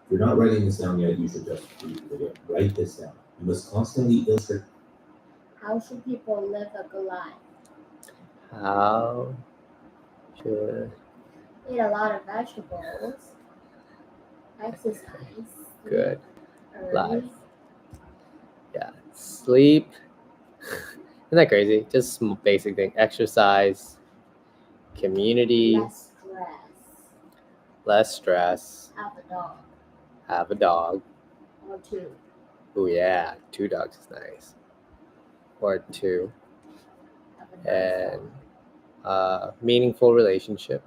If you're not writing this down yet, you should just read the video. Write this down. You must constantly illustrate. How should people live a good life? How should Eat a lot of vegetables. Exercise. good Early. life? Yeah, sleep. Isn't that crazy? Just some basic thing. Exercise, community, Less stress. less stress, Have a dog. have a dog. Or 2. Oh yeah, 2 dogs is nice. Or 2. Have a nice And dog. meaningful relationship.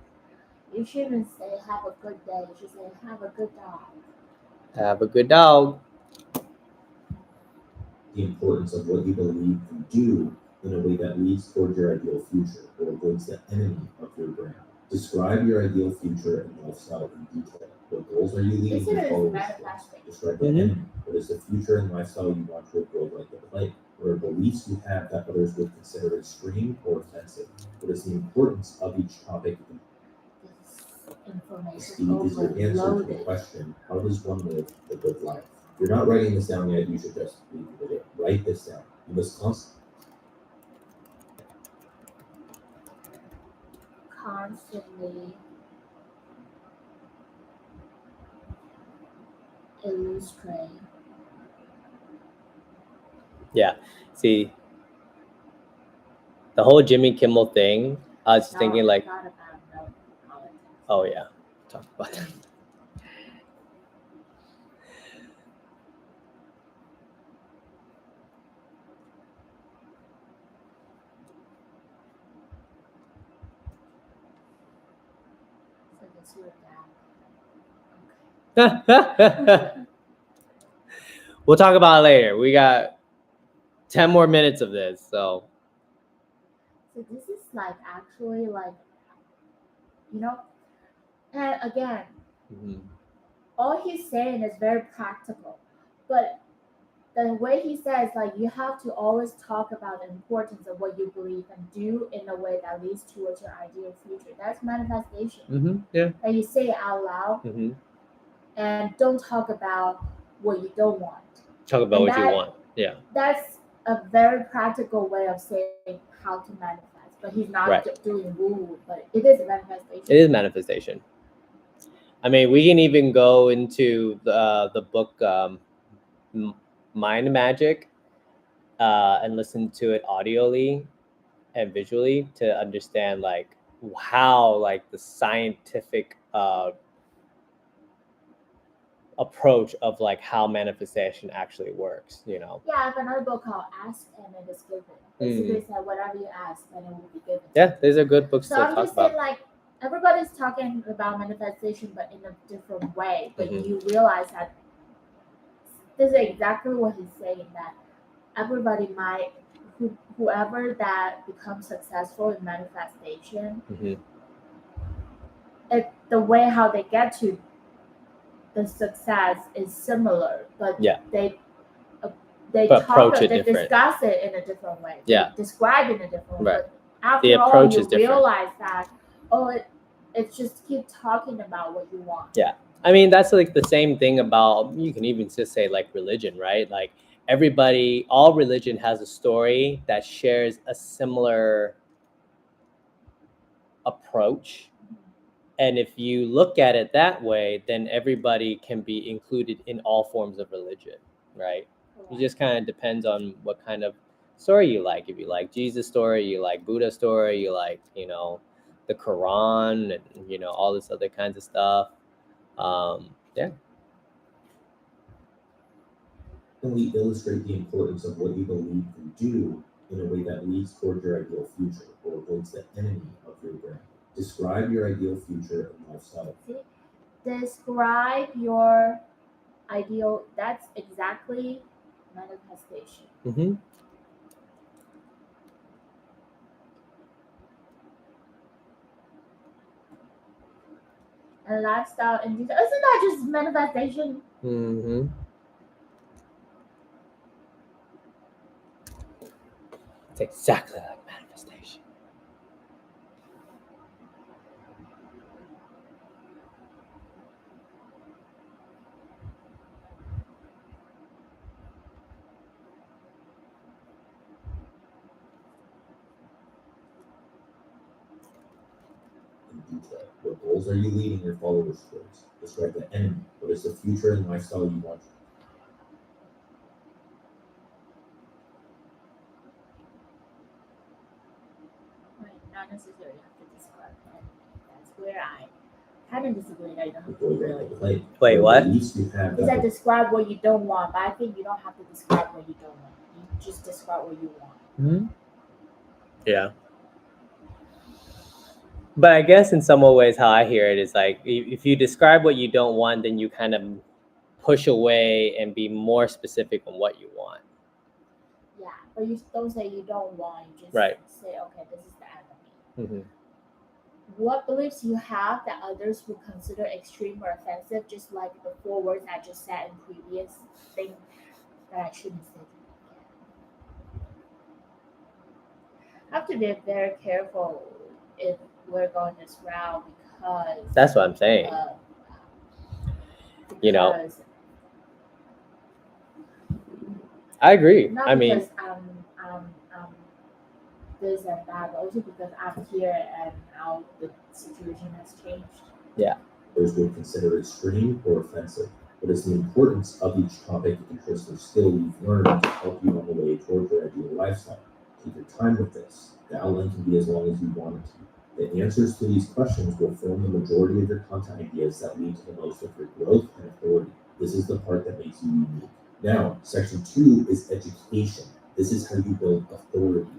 You shouldn't say have a good day. You should say have a good dog. Have a good dog. The importance of what you believe and do in a way that leads towards your ideal future or avoids the enemy of your brand. Describe your ideal future and lifestyle in detail. What goals are you leading Consider to it follow? manifesting. Describe the enemy. What is the future and lifestyle you want to avoid like the plague? What are beliefs you have that others would consider extreme or offensive? What is the importance of each topic? This information Steve is your answer to the overloaded. question, how does one live a good life? If you're not writing this down yet, you should just read the video. Write this down. You must Constantly illustrate. Yeah. See, the whole Jimmy Kimmel thing, I was just thinking like, Not about no politics. oh yeah, talk about that. So this your dad. We'll talk about it later. We got 10 more minutes of this, so. So this is like actually like, you know, and again, all he's saying is very practical, but the way he says, like, you have to always talk about the importance of what you believe and do in a way that leads towards your ideal future. That's manifestation. Yeah. Like you say it out loud and don't talk about what you don't want. Talk about And what you want. Yeah. That's a very practical way of saying how to manifest. But he's not doing woo, but it is a manifestation. It is manifestation. I mean, we can even go into the book Mind Magic and listen to it audioly and visually to understand like how like the scientific approach of like how manifestation actually works, you know. Yeah, I have another book called Ask and It Is Given. Basically said whatever you ask and it will be given. Yeah, these are good books to talk about. So I'm just saying, like, everybody's talking about manifestation but in a different way. But you realize that this is exactly what he's saying, that everybody might, whoever that becomes successful in manifestation, the way how they get to the success is similar, but they discuss it in a different way. Yeah. They describe it in a different way. Right. But after the approach all, is different. Realize that it's just keep talking about what you want. Yeah. I mean, that's like the same thing about, you can even just say like religion, right? Like everybody, all religion has a story that shares a similar approach. And if you look at it that way, then everybody can be included in all forms of religion, right? It just kind of depends on what kind of story you like. If you like Jesus' story, you like Buddha's story, you like, you know, the Quran and, you know, all this other kinds of stuff. Yeah. And we illustrate the importance of what you believe and do in a way that leads toward your ideal future or avoids the enemy of your brand. Describe your ideal future and lifestyle. Describe your ideal. That's exactly manifestation. And lifestyle in detail. Isn't that just manifestation? It's exactly like manifestation. detail. What goals are you leading your followers towards? Describe the enemy. What is the future and lifestyle you want? Not necessarily have to describe that. That's where I kind of disagree. I don't Before you really. play. Wait, The what? beliefs you have Is that that describe what you don't want, but I think you don't have to describe what you don't want. You just describe what you want. Mm-hmm. Yeah. But I guess in some ways, how I hear it is like if you describe what you don't want, then you kind of push away and be more specific on what you want. Yeah, but you don't say you don't want. You just Right. say, okay, this is the enemy. Mm-hmm. What beliefs you have that others would consider extreme or offensive, just like the 4 words I just said in previous thing that I shouldn't say. I have to be very careful if we're going this route because That's what I'm saying. You know, because I agree. not I mean, because this and that, but also because I'm here and now the situation has changed. others would consider extreme or offensive. What is the importance of each topic, interest, or skill you've learned to help you on the way towards your ideal lifestyle? Take your time with this. The outline can be as long as you want it to. The answers to these questions will form the majority of your content ideas that lead to the most of your growth and authority. This is the part that makes you unique. Now, section 2 is education. This is how you build authority.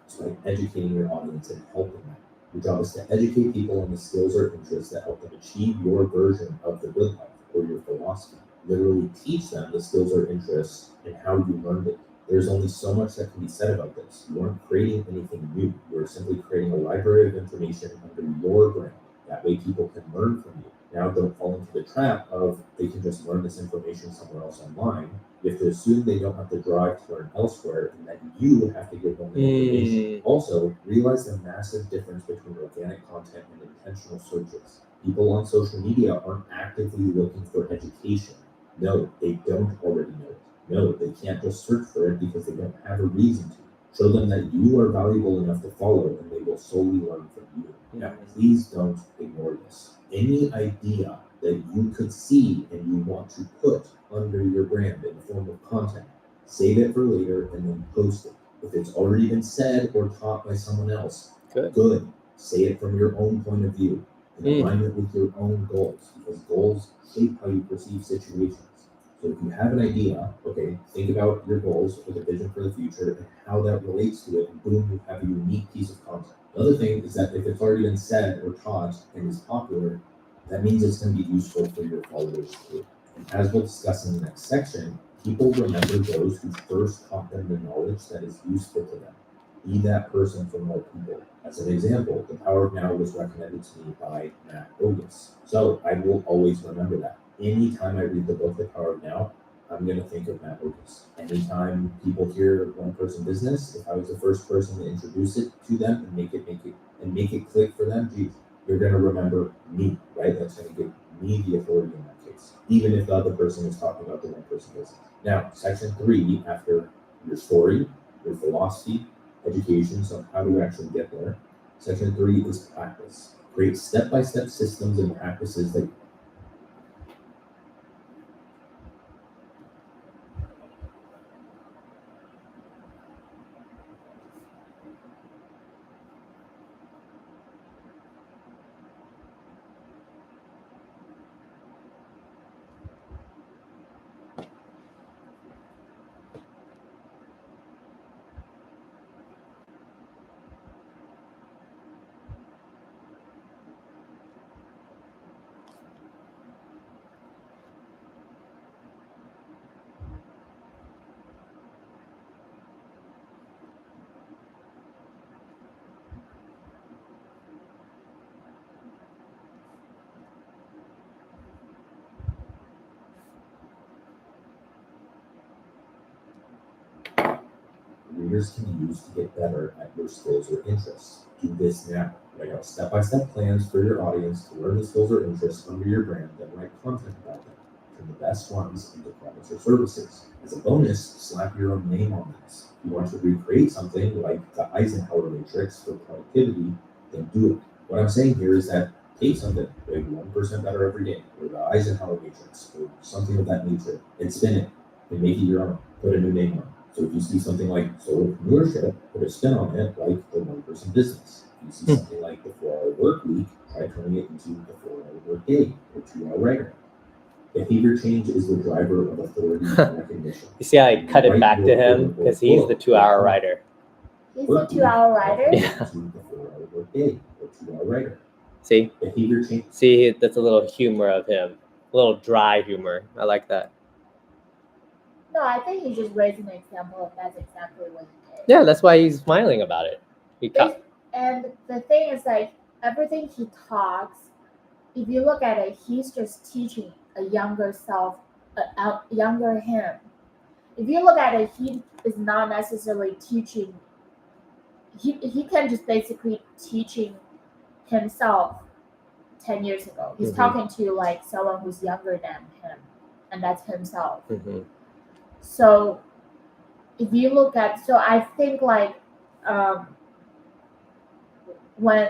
It's by educating your audience and helping them. Your job is to educate people on the skills or interests that help them achieve your version of the good life or your philosophy. Literally teach them the skills or interests and how you learned it. There's only so much that can be said about this. You aren't creating anything new. You're simply creating a library of information under your brand. That way people can learn from you. Now don't fall into the trap of they can just learn this information somewhere else online. You have to assume they don't have the drive to learn elsewhere and that you have to give them the information. Also, realize the massive difference between organic content and intentional searches. People on social media aren't actively looking for education. No, they don't already know it. No, they can't just search for it because they don't have a reason to. Show them that you are valuable enough to follow and they will solely learn from you. Now, please don't ignore this. Any idea that you could see and you want to put under your brand in the form of content, save it for later and then post it. If it's already been said or taught by someone else, good. Say it from your own point of view, in alignment with your own goals, because goals shape how you perceive situations. So if you have an idea, okay, think about your goals or the vision for the future and how that relates to it, and boom, you have a unique piece of content. The other thing is that if it's already been said or taught and is popular, that means it's going to be useful for your followers too. And as we'll discuss in the next section, people remember those who first taught them the knowledge that is useful to them. Be that person for more people. As an example, The Power of Now was recommended to me by Matt Ogus. So I will always remember that. Anytime I read the book, The Power of Now, I'm going to think of Matt Ogus. Anytime people hear one person business, if I was the first person to introduce it to them and make it click for them, geez, you're going to remember me, right? That's going to give me the authority in that case, even if the other person is talking about the one person business. Now, section 3, after your story, your philosophy, education, so how do we actually get there? Section 3 is practice. Create step-by-step systems and practices that readers can use to get better at your skills or interests. Do this now. Write out step-by-step plans for your audience to learn the skills or interests under your brand, then write content about them. Turn the best ones into products or services. As a bonus, slap your own name on this. If you want to recreate something like the Eisenhower matrix for productivity, then do it. What I'm saying here is that take something, like 1% better every day, or the Eisenhower matrix, or something of that nature, and spin it and make it your own. Put a new name on it. So if you see something like solopreneurship, put a spin on it like the one-person business. If you see something like the 4-hour work week, try turning it into the 4-hour work day or 2-hour writer. Behavior change is the driver of authority and recognition. You see how I cut it back to him? Because he's the 2-hour writer. He's the 2-hour writer? Yeah. The 4-hour work day or 2-hour writer. See? Behavior change. See, that's a little humor of him. A little dry humor. I like that. No, I think he's just raising an example of that's exactly what he did. Yeah, that's why he's smiling about it. And the thing is, like, everything he talks, if you look at it, he's just teaching a younger self, a younger him. If you look at it, he is not necessarily teaching. He can just basically teaching himself 10 years ago. He's talking to like someone who's younger than him, and that's himself. So if you look at, so I think like when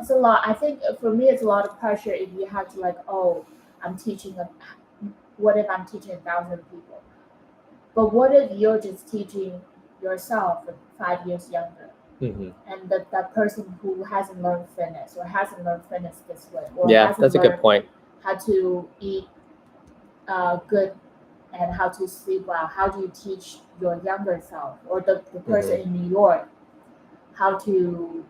it's a lot, I think for me it's a lot of pressure if you have to like, oh, I'm teaching what if I'm teaching 1,000 people? But what if you're just teaching yourself 5 years younger? And that person who hasn't learned fitness or hasn't learned fitness this way, or that's a good point. How to eat good and how to sleep well. How do you teach your younger self or the person in New York how to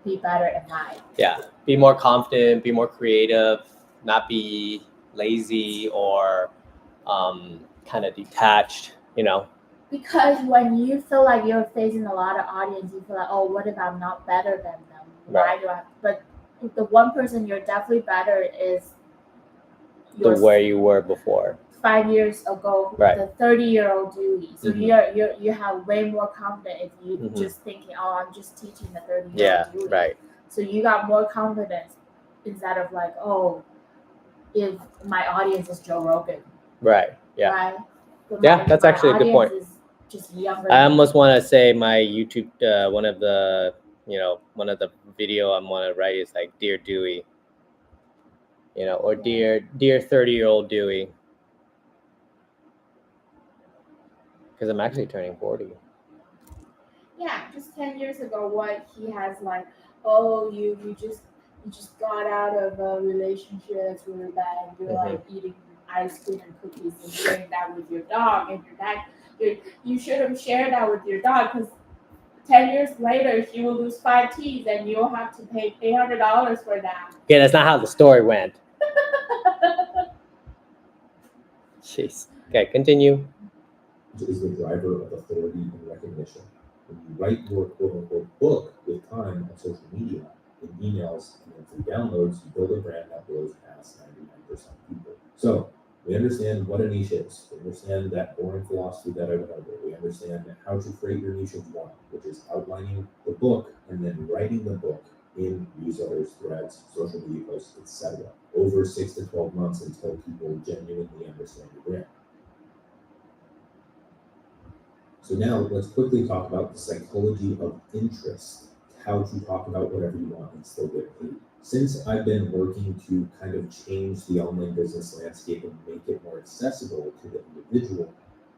be better in life? Yeah, be more confident, be more creative, not be lazy or kind of detached, you know. Because when you feel like you're facing a lot of audience, you feel like, oh, what if I'm not better than them? Why do I? But the one person you're definitely better is where you were before. 5 years ago, the 30-year-old Dewey. So you have way more confidence if you just thinking, oh, I'm just teaching the 30-year-old Dewey. Right. So you got more confidence instead of like, oh, if my audience is Joe Rogan. Right. Yeah. Right? Yeah, that's actually a good point. Just younger. I almost want to say my YouTube, one of the video I'm want to write is like, Dear Dewey, you know, or dear 30-year-old Dewey, because I'm actually turning 40. Yeah, just 10 years ago, what he has like, oh, you just got out of a relationship that's really bad, and you're like eating ice cream and cookies and sharing that with your dog, and your dad, you should have shared that with your dog, because 10 years later he will lose 5 teeth and you'll have to pay $800 for that. Okay, that's not how the story went. Jeez. Okay, continue. Is the driver of authority and recognition. When you write your quote-unquote book with time on social media, in emails, and through downloads, you build a brand that blows past 99% of people. So we understand what a niche is. We understand that boring philosophy that I went over. We understand how to create your niche of one, which is outlining the book and then writing the book in newsletters, threads, social media posts, etc. over 6 to 12 months until people genuinely understand your brand. So now let's quickly talk about the psychology of interest, how to talk about whatever you want and still get paid. Since I've been working to kind of change the online business landscape and make it more accessible to the individual,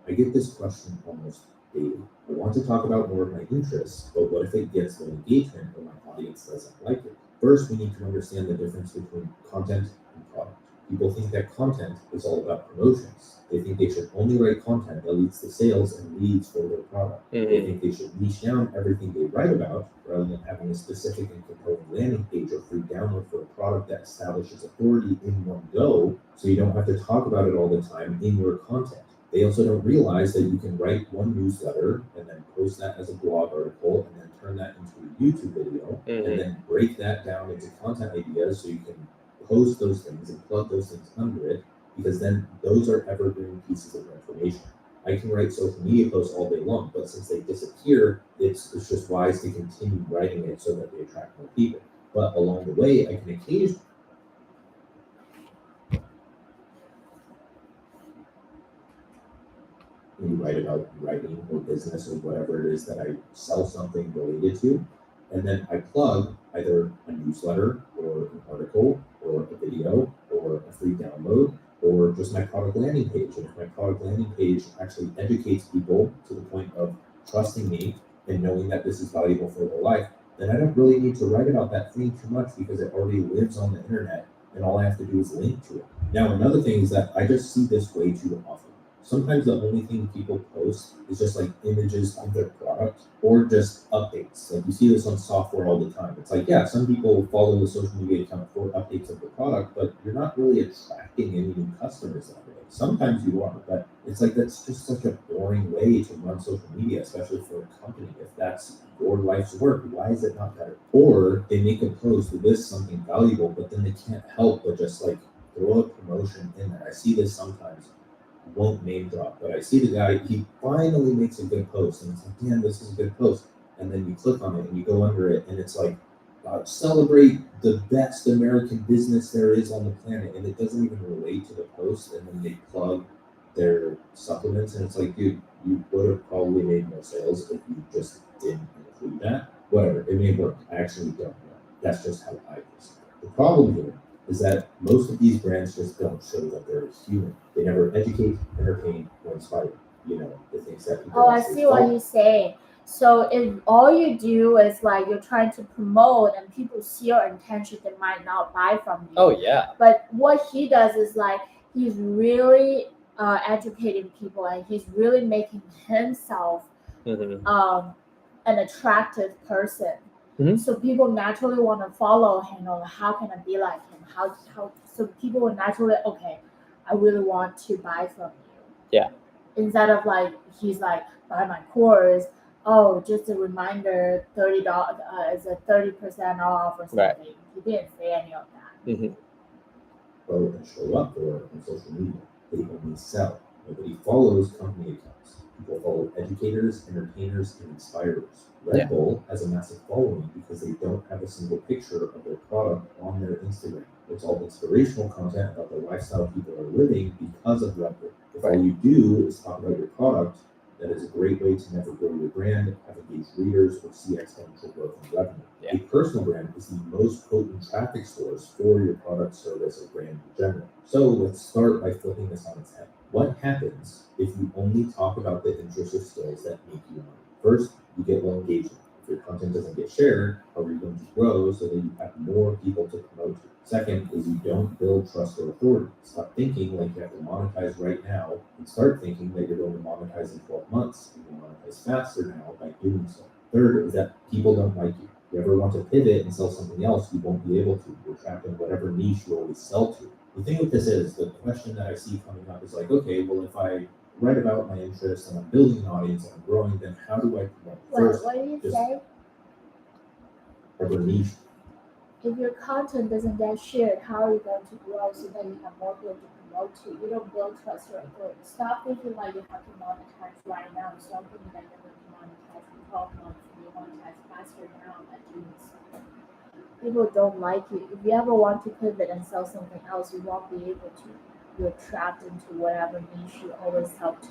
I get this question almost daily. I want to talk about more of my interests, but what if it gets no engagement or my audience doesn't like it? First, we need to understand the difference between content and product. People think that content is all about promotions. They think they should only write content that leads to sales and leads for their product. They think they should niche down everything they write about rather than having a specific and compelling landing page or free download for a product that establishes authority in one go, so you don't have to talk about it all the time in your content. They also don't realize that you can write one newsletter and then post that as a blog article and then turn that into a YouTube video and then break that down into content ideas so you can post those things and plug those things under it, because then those are evergreen pieces of information. I can write social media posts all day long, but since they disappear, it's just wise to continue writing it so that they attract more people. But along the way, I can occasionally write about writing or business or whatever it is that I sell something related to, and then I plug either a newsletter or an article article or a video or a free download or just my product landing page. And if my product landing page actually educates people to the point of trusting me and knowing that this is valuable for their life, then I don't really need to write about that thing too much because it already lives on the internet and all I have to do is link to it. Now, another thing is that I just see this way too often. Sometimes the only thing people post is just like images of their product or just updates. Like you see this on software all the time. It's like, yeah, some people follow the social media account for updates of the product, but you're not really attracting any new customers that way. Sometimes you are, but it's like that's just such a boring way to run social media, especially for a company. If that's your life's work, why is it not better? Or they make a post that is something valuable, but then they can't help but just like throw a promotion in there. I see this sometimes. I won't name drop, but I see the guy, he finally makes a good post, and it's like, damn, this is a good post. And then you click on it and you go under it, and it's like, celebrate the best American business there is on the planet, and it doesn't even relate to the post. And then they plug their supplements, and it's like, dude, you would have probably made more sales if you just didn't include that. Whatever, it may work. I actually don't know. That's just how I perceive it. The problem here is that most of these brands just don't show that they're human. They never educate, entertain, or inspire. You know, the things that people. Oh, I see what you're saying. So if all you do is like you're trying to promote and people see your intention, they might not buy from you. Oh yeah. But what he does is like he's really educating people and he's really making himself an attractive person. So people naturally want to follow him, or how can I be like him? How so people will naturally, okay, I really want to buy from you. Yeah. Instead of like he's like, buy my course, oh, just a reminder, $30 is a 30% off or something. Right. He didn't say any of that. Well, and show up for on social media. They only sell. Nobody follows company accounts. People follow educators, entertainers, and inspirers. Red Bull has a massive following because they don't have a single picture of their product on their Instagram. It's all inspirational content about the lifestyle people are living because of Red Bull. If all you do is talk about your product, that is a great way to never grow your brand, have engaged readers, or see exponential growth in revenue. A personal brand is the most potent traffic source for your product, service, or brand in general. So let's start by flipping this on its head. What happens if you only talk about the interests or skills that make you money? First, you get low engagement. If your content doesn't get shared, how are you going to grow so that you have more people to promote to? Second is you don't build trust or authority. Stop thinking like you have to monetize right now and start thinking that you're going to monetize in 12 months. You can monetize faster now by doing so. Third is that people don't like you. If you ever want to pivot and sell something else, you won't be able to. You're trapped in whatever niche you always sell to. The thing with this is, the question that I see coming up is like, okay, well, if I write about my interests and I'm building an audience and I'm growing, then how do I promote? First, what do you say? Whatever niche. If your content doesn't get shared, how are you going to grow so that you have more people to promote to? You don't build trust or authority. Stop thinking like you have to monetize right now. Stop thinking that you're going to monetize in 12 months and you monetize faster now by doing so. People don't like you. If you ever want to pivot and sell something else, you won't be able to. You're trapped into whatever niche you always sell to.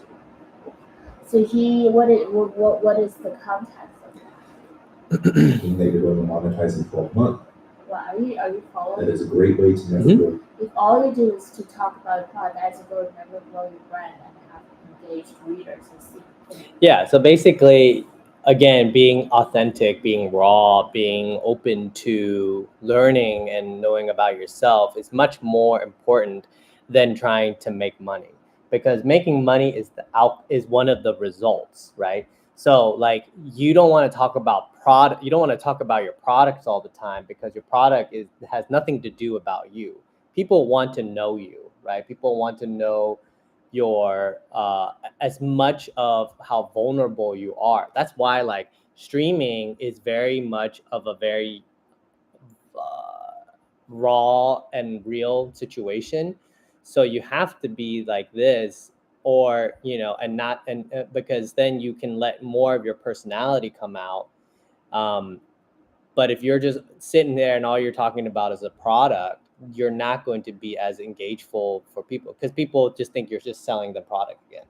So what is the context of that? Thinking that you're going to monetize in 12 months. Well, are you following? That is a great way to never grow. If all you do is to talk about a product, as you go, never grow your brand and have engaged readers and see. Yeah. So basically, again, being authentic, being raw, being open to learning and knowing about yourself is much more important than trying to make money, because making money is one of the results, right? So like you don't want to talk about product, you don't want to talk about your products all the time, because your product has nothing to do about you. People want to know you, right? People want to know your as much of how vulnerable you are. That's why like streaming is very much of a very raw and real situation. So you have to be like this, or and not, and because then you can let more of your personality come out. But if you're just sitting there and all you're talking about is a product, you're not going to be as engageful for people, because people just think you're just selling the product again.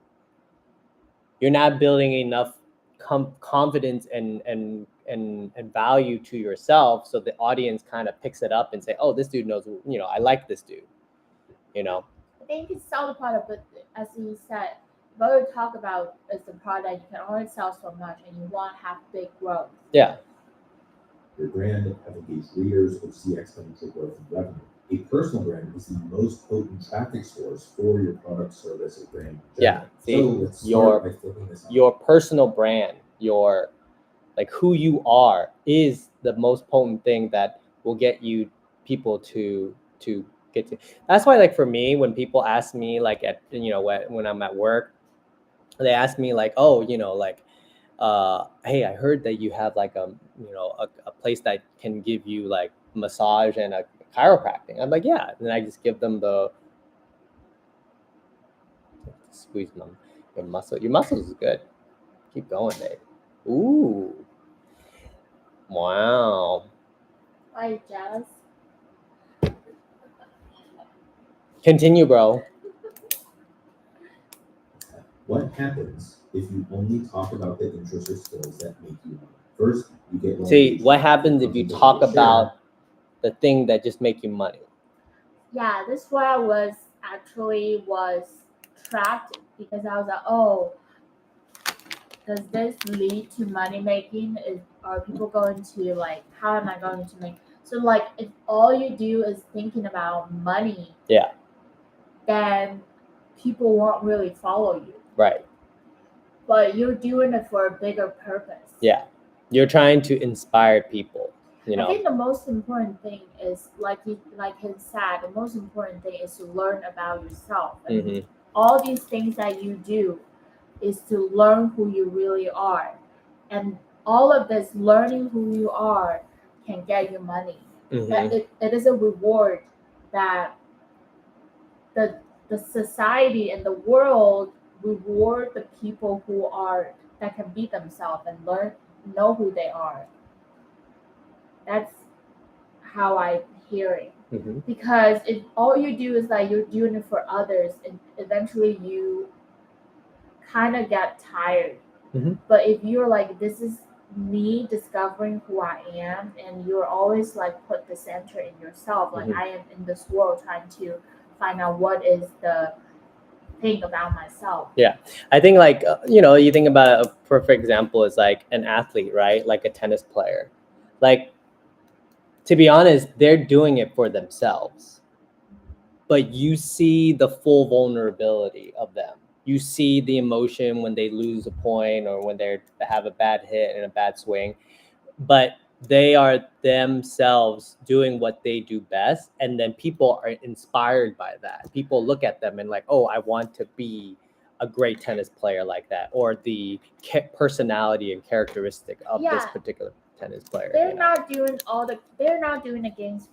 You're not building enough confidence and and value to yourself, so the audience kind of picks it up and say, oh, this dude knows, I like this dude, I think it's sell the product, but as you said, what we talk about is the product you can only sell so much, and you want to have big growth. Yeah. Your brand have engaged readers or see exponential growth in revenue. A personal brand is the most potent traffic source for your product, service, or brand. Yeah. See, so let's start by flipping this up. Your personal brand, your like who you are, is the most potent thing that will get you people to get to. That's why, like, for me, when people ask me, like, at when I'm at work, they ask me like, oh, like, hey, I heard that you have like a place that can give you like massage and a chiropractic. I'm like, yeah. And I just give them the squeeze them. Your muscles is good. Keep going, babe. Ooh. Wow. Are you jealous? Continue, bro. What happens if you only talk about the interests or skills that make you money? First, you get See, what happens if you talk about the thing that just make you money? Yeah, this is why I was trapped, because I was like, oh, does this lead to money making? Are people going to, like, how am I going to make? So, like, if all you do is thinking about money, yeah, then people won't really follow you. Right. But you're doing it for a bigger purpose. Yeah, you're trying to inspire people. I think the most important thing is, like he said, the most important thing is to learn about yourself. And all these things that you do is to learn who you really are. And all of this learning who you are can get you money. It is a reward that the society and the world reward the people that can be themselves and know who they are. That's how I hear it. Because if all you do is that you're doing it for others, and eventually you kind of get tired. But if you're like, this is me discovering who I am, and you're always like put the center in yourself, like I am in this world trying to find out what is the thing about myself. Yeah, I think, like, you think about a perfect example is like an athlete, right? Like a tennis player. Like, to be honest, they're doing it for themselves, but you see the full vulnerability of them. You see the emotion when they lose a point or when they have a bad hit and a bad swing, but they are themselves doing what they do best. And then people are inspired by that. People look at them and like, oh, I want to be a great tennis player like that, or the personality and characteristic of this particular tennis player. They're not doing the games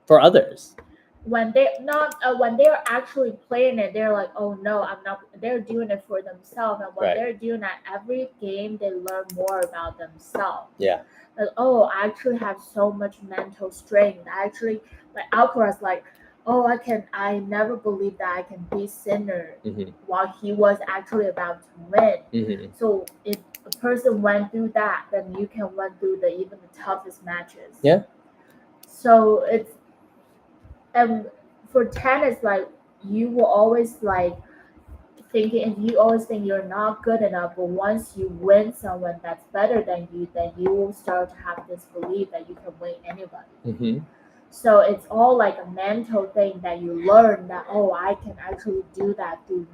for others. When they're actually playing it, they're like, oh no, I'm not. They're doing it for themselves, and when they're doing at every game, they learn more about themselves. Yeah. Like, oh, I actually have so much mental strength. I actually, like, Alcaraz, like, oh, I never believed that I can beat Sinner while he was actually about to win. So if a person went through that, then you can went through even the toughest matches. Yeah. So it's. And for tennis, like, you will always like thinking, if you always think you're not good enough, but once you win someone that's better than you, then you will start to have this belief that you can win anybody. So it's all like a mental thing that you learn that, oh, I can actually do that through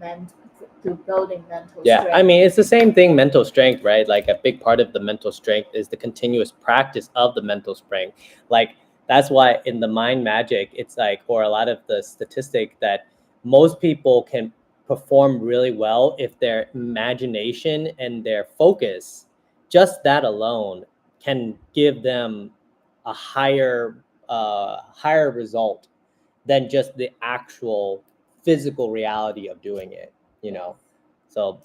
building mental strength. I mean, it's the same thing, mental strength, right? Like, a big part of the mental strength is the continuous practice of the mental strength. Like, that's why in the mind magic, it's like, or a lot of the statistic that most people can perform really well if their imagination and their focus, just that alone, can give them a higher result than just the actual physical reality of doing it, So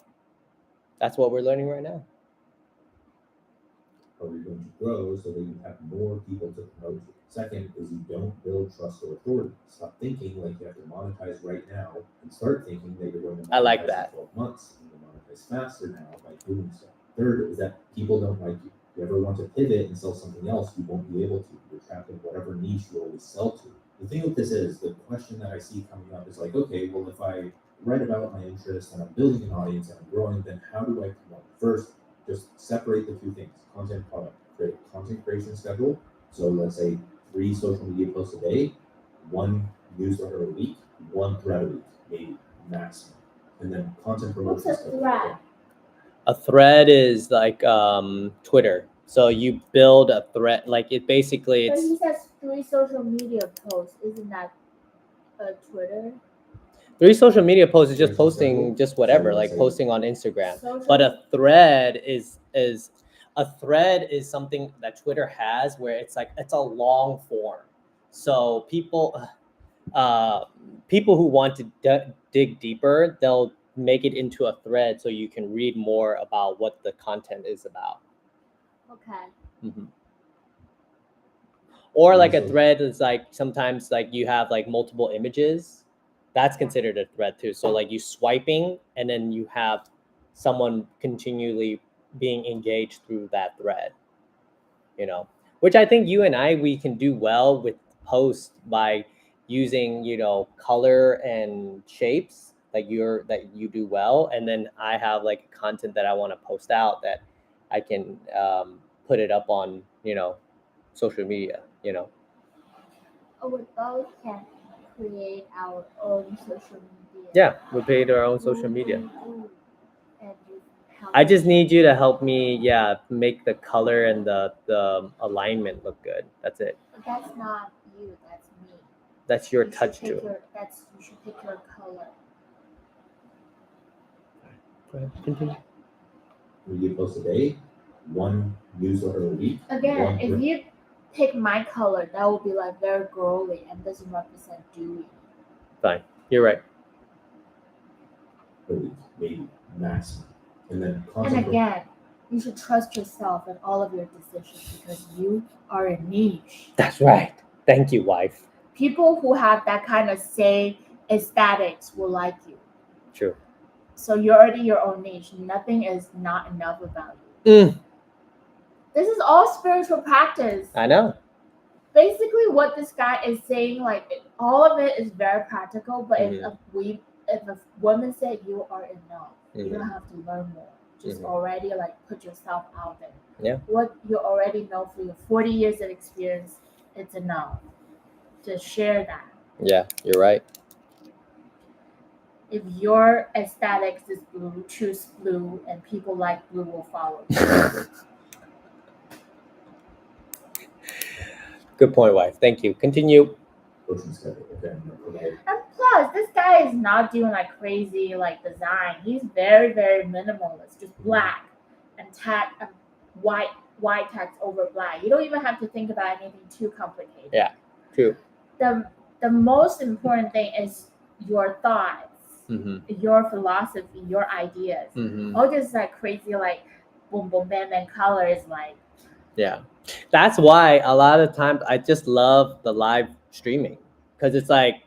that's what we're learning right now. Or you're going to grow so that you have more people to promote you. Second is you don't build trust or authority. Stop thinking like you have to monetize right now and start thinking that you're going to monetize in 12 months. You can monetize faster now by doing so. Third is that people don't like you. If you ever want to pivot and sell something else, you won't be able to. You're trapped in whatever niche you always sell to. The thing with this is, the question that I see coming up is like, okay, well, if I write about my interests and I'm building an audience and I'm growing, then how do I promote? First, just separate the two things, content, product. Create a content creation schedule. So let's say 3 social media posts a day, 1 newsletter a week, 1 thread a week, maybe maximum. And then content promotion What's a schedule. thread? A thread is like Twitter. So you build a thread, like it basically But it's he says 3 social media posts. Isn't that a Twitter? 3 social media posts is just Creation posting schedule. just whatever, So like let's say- posting on Instagram. Social. But a thread is something that Twitter has where it's like it's a long form. So people who want to dig deeper, they'll make it into a thread so you can read more about what the content is about. Okay. Mhm. Or like a Also- thread is like sometimes like you have like multiple images. That's considered a thread too. So like you swiping and then you have someone continually being engaged through that thread. You know, which I think you and we can do well with posts by using, you know, color and shapes that you do well, and then I have like content that I want to post out that I can put it up on, you know, social media, you know. We both can create our own social media. Yeah, we paid our own social media. And you help I just us. need you to help me, make the color and the alignment look good. That's it. That's not you. That's me. That's your You should touch pick to it. You should pick your color. Go ahead, continue. Media posts a day, 1 newsletter a week. Again, 1 if you pick my color, that would be like very girly and doesn't represent dewy. Fine, you're right. a week, maybe maximum. And then And content. again, you should trust yourself in all of your decisions because you are a niche. That's right. Thank you, wife. People who have that kind of same aesthetics will like you. True. So you're already your own niche. Nothing is not enough about you. This is all spiritual practice. I know. Basically, what this guy is saying, like all of it is very practical. But if a woman said you are enough, you don't have to learn more. Just already like put yourself out there. Yeah. What you already know for your 40 years of experience, it's enough. Just share that. Yeah, you're right. If your aesthetics is blue, choose blue, and people like blue will follow. Good point, wife. Thank you. Continue. Coaching schedule. Okay, I'm gonna provide. And plus, this guy is not doing like crazy like design. He's very, very minimalist, just black and white text over black. You don't even have to think about anything too complicated. Yeah, true. The most important thing is your thoughts, your philosophy, your ideas. All this like crazy like boom boom bam bam colors like. Yeah, that's why a lot of times I just love the live streaming because it's like,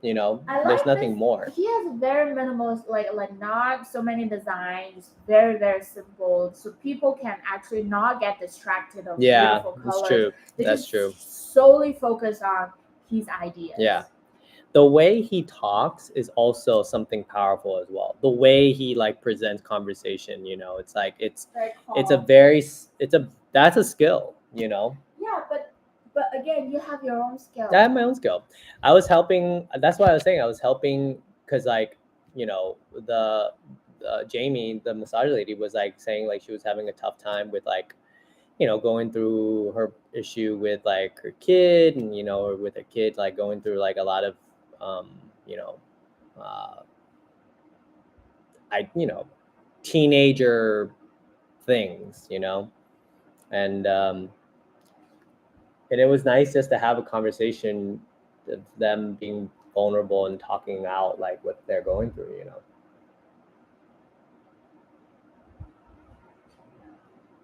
you know, there's nothing more. He has a very minimalist, like not so many designs, very very simple, so people can actually not get distracted of beautiful colors. That's true. That's true. Solely focus on his ideas. Yeah. The way he talks is also something powerful as well. The way he like presents conversation, you know, it's like it's that's a skill, you know. Yeah, but again, you have your own skill. I have my own skill. I was helping. That's why I was saying I was helping because like, you know, the Jamie, the massage lady, was like saying like she was having a tough time with like, you know, going through her issue with like her kid, and you know, with her kid like going through like a lot of you know, teenager things, you know, and it was nice just to have a conversation of them being vulnerable and talking out like what they're going through, you know.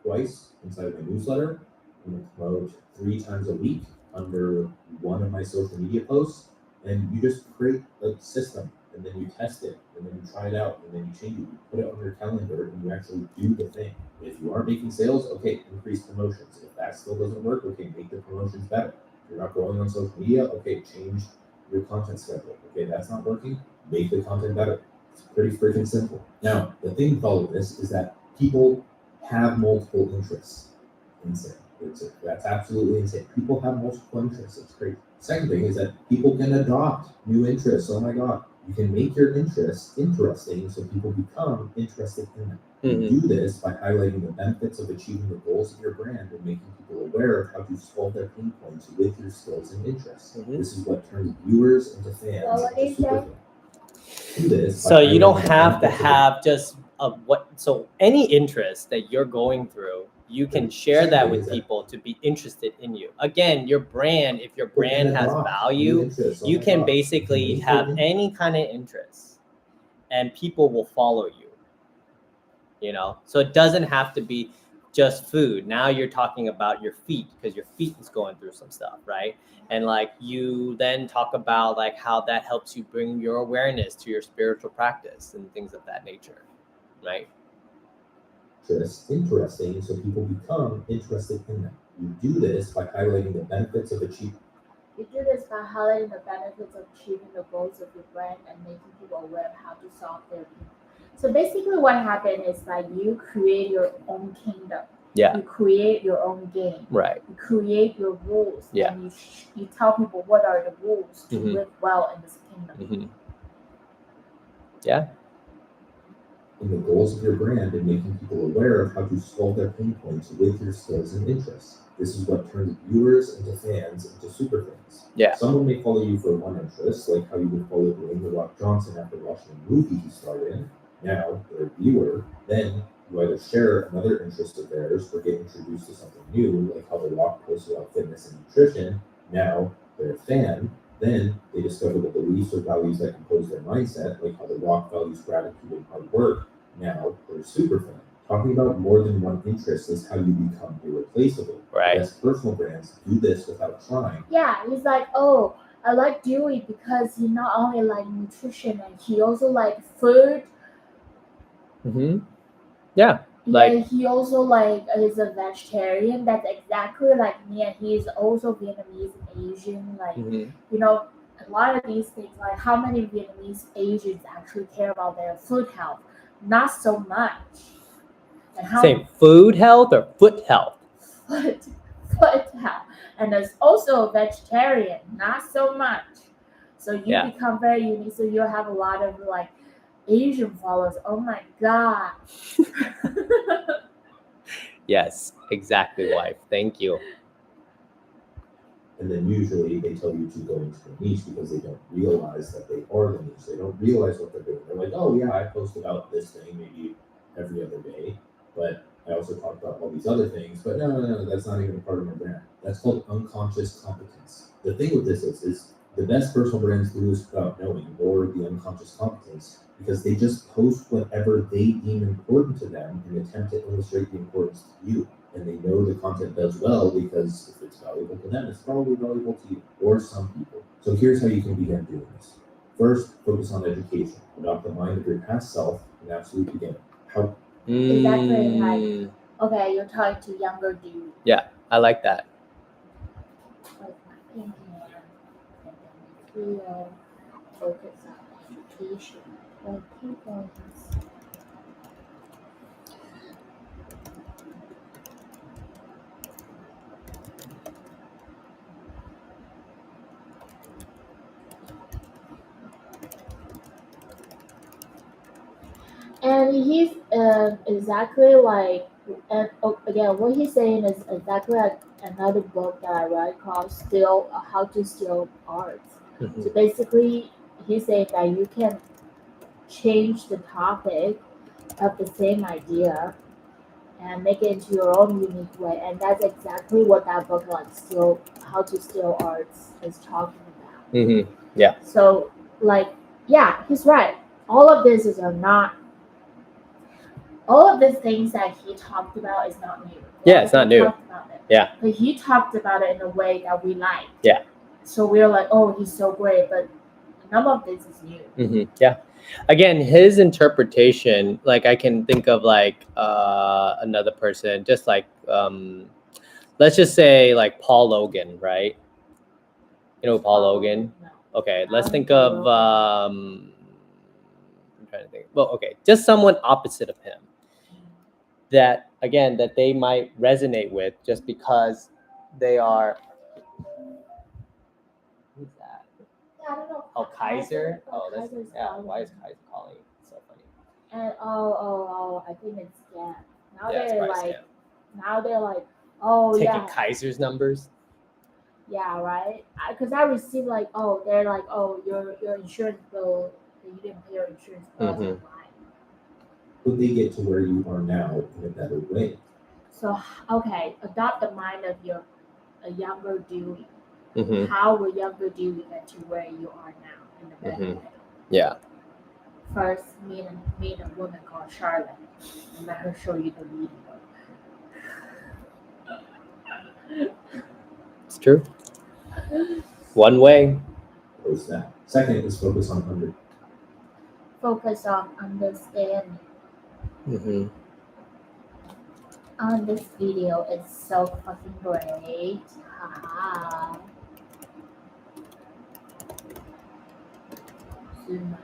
Twice inside my newsletter. I'm going to promote 3 times a week under one of my social media posts. And you just create a system. and then you test it, and then you try it out, and then you change it. You put it on your calendar, and you actually do the thing. If you aren't making sales, okay, increase promotions. If that still doesn't work, okay, make the promotions better. If you're not growing on social media, okay, change your content schedule. Okay, that's not working, make the content better. It's pretty freaking simple. Now, the thing with all of this is that people have multiple interests in sales. That's absolutely insane. People have multiple interests. It's crazy. Second thing is that people can adopt new interests. Oh my God. You can make your interests interesting so people become interested in them. You do this by highlighting the benefits of achieving the goals of your brand and making people aware of how to solve their pain points with your skills and interests. This is what turns viewers into fans. Well, what do you say? Do this by So you don't highlighting the have to benefits of have just so any interest that you're going through, you can share that with people to be interested in you. Again, your brand, if your brand has value, you can basically have any kind of interest and people will follow you. You know, so it doesn't have to be just food. Now you're talking about your feet because your feet is going through some stuff, right? And like you then talk about like how that helps you bring your awareness to your spiritual practice and things of that nature, right? Interesting so people become interested in them. You do this by highlighting the benefits of achieving. You do this by highlighting the benefits of achieving the goals of your brand and making people aware of how to solve their pain. So basically what happened is that you create your own kingdom. Yeah. You create your own game. Right. You create your rules. Yeah. And you tell people what are the rules to live well in this kingdom. Yeah. In the goals of your brand and making people aware of how to solve their pain points with your skills and interests. This is what turns viewers into fans into super fans. Yeah. Someone may follow you for one interest, like how you would follow Dwayne "The Rock" Johnson after watching a movie he starred in. Now they're a viewer. Then you either share another interest of theirs or get introduced to something new, like how The Rock posts about fitness and nutrition. Now they're a fan. Then they discover the beliefs or values that compose their mindset, like how The Rock values gratitude and hard work. Now they're a super fan. Talking about more than one interest is how you become irreplaceable. Right. Best personal brands do this without trying. Yeah, he's like, oh, I like Dewey because he not only like nutrition and he also like food. Yeah. Like yeah, he also like is a vegetarian. That's exactly like me, and he's also Vietnamese and Asian. Like you know, a lot of these things. Like how many Vietnamese Asians actually care about their food health? Not so much. And how say food health or foot health? Foot health, and there's also a vegetarian. Not so much. So you become very unique. So you have a lot of like Asian followers. Oh my God. Yes, exactly, wife. Thank you. And then usually they tell you to go into the niche because they don't realize that they are the niche. They don't realize what they're doing. They're like, oh yeah, I post about this thing maybe every other day, but I also talk about all these other things. But no, that's not even a part of my brand. That's called unconscious competence. The thing with this is the best personal brands do this without knowing, or the unconscious competence, because they just post whatever they deem important to them and attempt to illustrate the importance to you. And they know the content does well because if it's valuable to them, it's probably valuable to you or some people. So here's how you can begin doing this. First, focus on education. Adopt the mind of your past self, an absolute beginner. How? Exactly. Like, okay, you're talking to younger dude. Yeah, I like that. Like my thinking and feel, focus on education. Like people. And he's exactly like, and again, what he's saying is exactly like another book that I read called How to Steal Art. So basically, he's saying that you can change the topic of the same idea and make it into your own unique way. And that's exactly what that book, like How to Steal Arts, is talking about. Yeah. So, like, yeah, he's right. All of this is not. All of these things that he talked about is not new. Yeah, it's not new. Yeah. But he talked about it in a way that we like. Yeah. So we're like, oh, he's so great. But None of this is new. Yeah. Again, his interpretation, like I can think of like another person, just like let's just say like Paul Logan, right? You know Paul Logan? No. Okay, I let's don't think know of Logan. I'm trying to think. Well, okay, just someone opposite of him that again that they might resonate with just because they are. Who's that? Yeah, I don't know. Oh, Kaiser. Oh, that's Kaiser's yeah. calling Why is me. Kaiser calling? It's so funny. And I think it's scam. Now Yeah, it's they're probably like, scam. now they're like, oh Taking yeah, Kaiser's numbers. yeah, right. Because I received like, oh, they're like, oh, your insurance bill, you didn't pay your insurance bill. I was like, why? Could they get to where you are now in a better way? So okay, adopt the mind of a younger Dewey. Mm-hmm. How will younger Dewey get to where you are now in a better way? Yeah. First, meet a woman called Charlotte and let her show you the video. It's true. One way. Post that. Second is focus on understanding. Mm-hmm. On this video, it's so fucking great. Haha. Zoom out.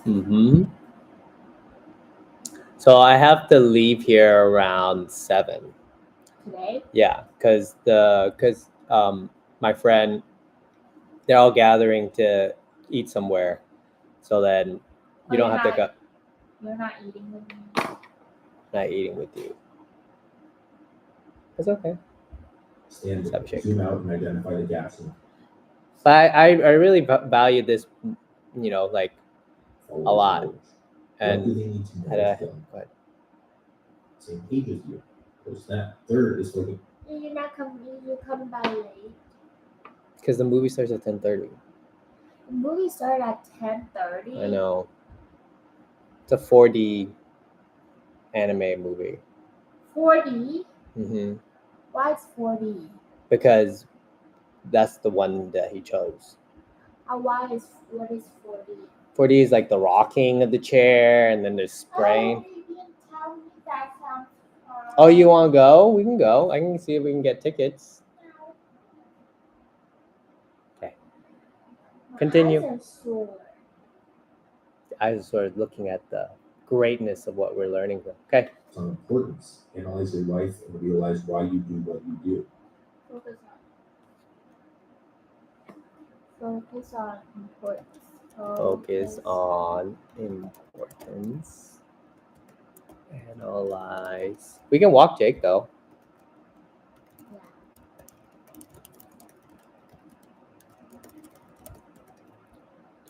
Mm-hmm. So I have to leave here around 7. Today? Yeah, because my friend, they're all gathering to eat somewhere, so then you don't have to go. You're not eating with me. Not eating with you. It's okay. Stand Stop shaking. zoom out and identify the gaps. But I really value this, like a lot. And what do they need to know? go ahead. Same page as you. Post that. Third is focus. You're not coming. You're coming by late. Because the movie starts at 10:30. The movie started at 10:30. I know. It's a 4D anime movie. 4D? Mm-hmm. Why it's 4D? Because that's the one that he chose. What is 4D? 4D is like the rocking of the chair, and then there's spraying. Oh, you didn't tell me that sounds fun. Oh, you want to go? We can go. I can see if we can get tickets. No. Okay. Continue. My eyes are sore. I was sort of looking at the greatness of what we're learning here. Okay. On importance. Analyze your life and realize why you do what you do. Focus on importance. Focus on importance. Analyze. We can walk Jake though. Yeah.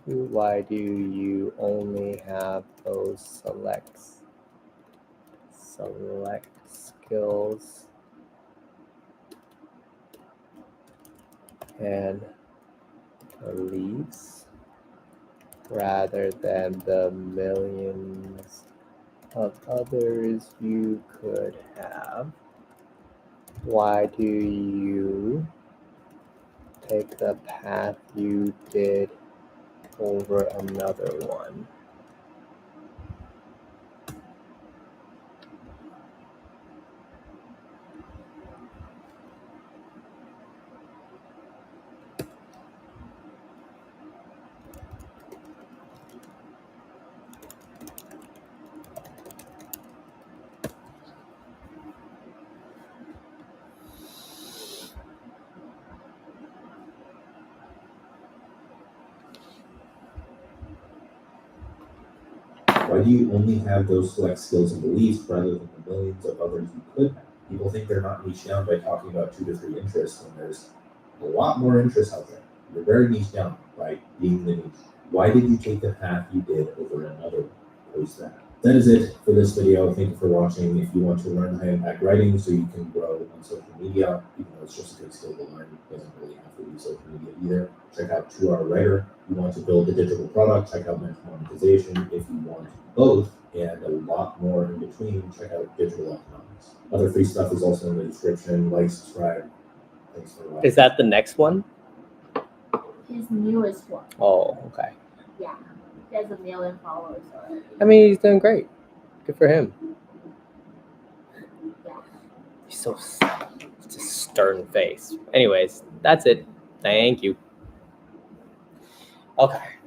Why do you only have those select skills and beliefs rather than the millions of others you could have? Why do you take the path you did over another one? Why do you only have those select skills and beliefs rather than the millions of others you could have? People think they're not niched down by talking about 2 to 3 interests when there's a lot more interests out there. You're very niched down by being the niche. Why did you take the path you did over another one? post that. That is it for this video. Thank you for watching. If you want to learn high impact writing so you can grow on social media, even though it's just a good skill to learn, it doesn't really have to be social media either. Check out 2-Hour Writer. If you want to build a digital product, check out mental monetization. If you want both and a lot more in between, check out digital economics. Other free stuff is also in the description. Like, subscribe. Thanks for watching. Is that the next one? His newest one. Oh, okay. Yeah. He has 1 million followers already. I mean, he's doing great. Good for him. Yeah. He's so it's a stern face. Anyways, that's it. Thank you. Okay.